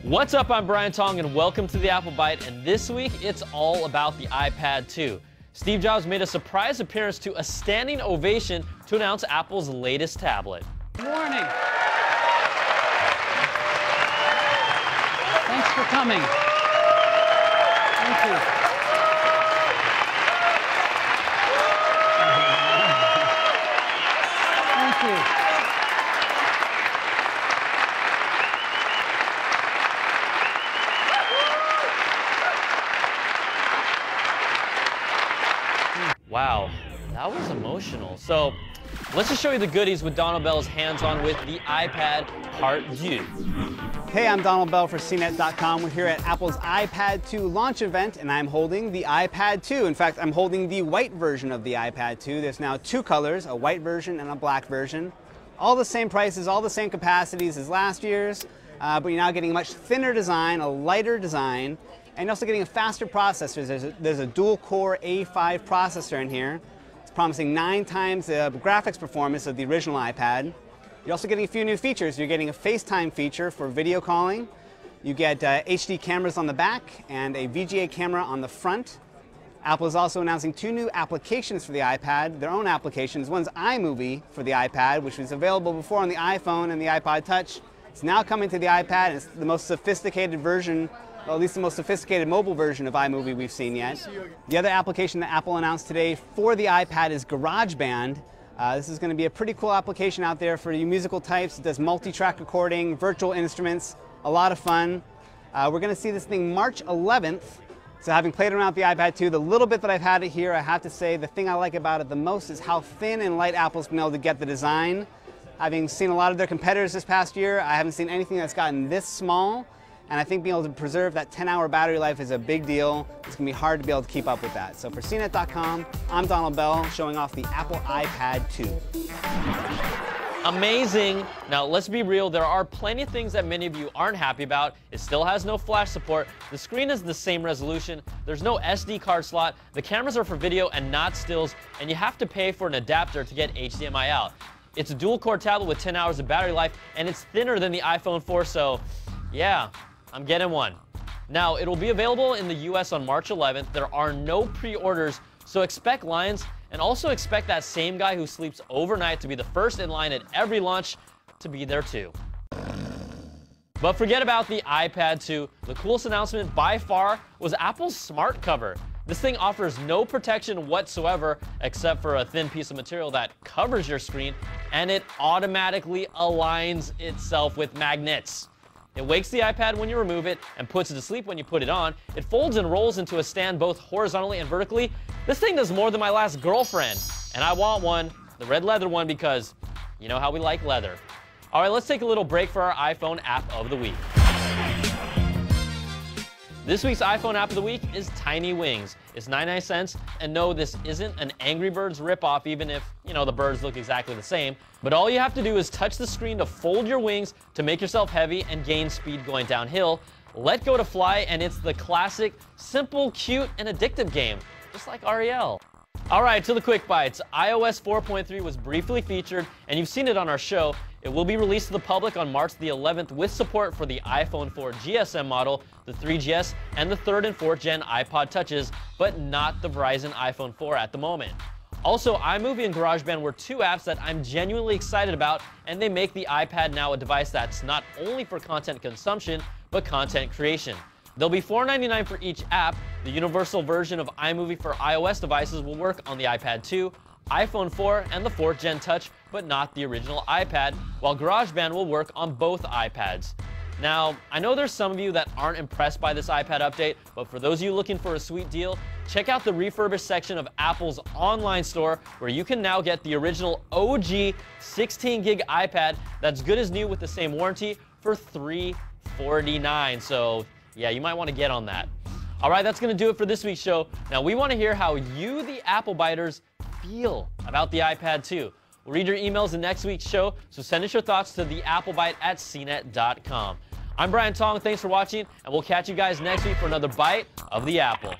What's up, I'm Brian Tong and welcome to the Apple Byte, and this week it's all about the iPad 2. Steve Jobs made a surprise appearance to a standing ovation to announce Apple's latest tablet. Good morning. Thanks for coming. Thank you. Thank you. Wow, that was emotional. So let's just show you the goodies with Donald Bell's hands-on with the iPad Part 2. Hey, I'm Donald Bell for CNET.com. We're here at Apple's iPad 2 launch event, and I'm holding the iPad 2. In fact, I'm holding the white version of the iPad 2. There's now two colors, a white version and a black version. All the same prices, all the same capacities as last year's, but you're now getting a much thinner design, a lighter design, and you're also getting a faster processor. There's a dual-core A5 processor in here. It's promising 9 times the graphics performance of the original iPad. You're also getting a few new features. You're getting a FaceTime feature for video calling. You get HD cameras on the back and a VGA camera on the front. Apple is also announcing 2 new applications for the iPad, their own applications. One's iMovie for the iPad, which was available before on the iPhone and the iPod Touch. It's now coming to the iPad, and it's the most sophisticated version, well, at least the most sophisticated mobile version of iMovie we've seen yet. The other application that Apple announced today for the iPad is GarageBand. This is going to be a pretty cool application out there for you musical types. It does multi-track recording, virtual instruments, a lot of fun. We're going to see this thing March 11th. So having played around with the iPad 2, the little bit that I've had it here, I have to say the thing I like about it the most is how thin and light Apple's been able to get the design. Having seen a lot of their competitors this past year, I haven't seen anything that's gotten this small. And I think being able to preserve that 10-hour battery life is a big deal. It's going to be hard to be able to keep up with that. So for CNET.com, I'm Donald Bell, showing off the Apple iPad 2. Amazing. Now let's be real, there are plenty of things that many of you aren't happy about. It still has no flash support. The screen is the same resolution. There's no SD card slot. The cameras are for video and not stills. And you have to pay for an adapter to get HDMI out. It's a dual-core tablet with 10 hours of battery life, and it's thinner than the iPhone 4, so yeah, I'm getting one. Now, it'll be available in the US on March 11th. There are no pre-orders, so expect lines, and also expect that same guy who sleeps overnight to be the first in line at every launch to be there too. But forget about the iPad 2. The coolest announcement by far was Apple's smart cover. This thing offers no protection whatsoever except for a thin piece of material that covers your screen, and it automatically aligns itself with magnets. It wakes the iPad when you remove it and puts it to sleep when you put it on. It folds and rolls into a stand both horizontally and vertically. This thing does more than my last girlfriend, and I want one, the red leather one, because you know how we like leather. All right, let's take a little break for our iPhone app of the week. This week's iPhone app of the week is Tiny Wings. It's 99 cents, and no, this isn't an Angry Birds ripoff, even if, you know, the birds look exactly the same. But all you have to do is touch the screen to fold your wings to make yourself heavy and gain speed going downhill. Let go to fly, and it's the classic, simple, cute, and addictive game, just like Ariel. All right, to the quick bites. iOS 4.3 was briefly featured, and you've seen it on our show. It will be released to the public on March the 11th with support for the iPhone 4 GSM model, the 3GS, and the 3rd and 4th gen iPod Touches, but not the Verizon iPhone 4 at the moment. Also, iMovie and GarageBand were 2 apps that I'm genuinely excited about, and they make the iPad now a device that's not only for content consumption, but content creation. They'll be $4.99 for each app. The universal version of iMovie for iOS devices will work on the iPad 2, iPhone 4, and the 4th gen Touch, but not the original iPad, while GarageBand will work on both iPads. Now, I know there's some of you that aren't impressed by this iPad update, but for those of you looking for a sweet deal, check out the refurbished section of Apple's online store, where you can now get the original OG 16 gig iPad that's good as new with the same warranty for $349. So yeah, you might want to get on that. All right, that's going to do it for this week's show. Now, we want to hear how you, the Apple Biters, feel about the iPad 2. We'll read your emails in next week's show, so send us your thoughts to theapplebite@cnet.com. I'm Brian Tong, thanks for watching, and we'll catch you guys next week for another Bite of the Apple.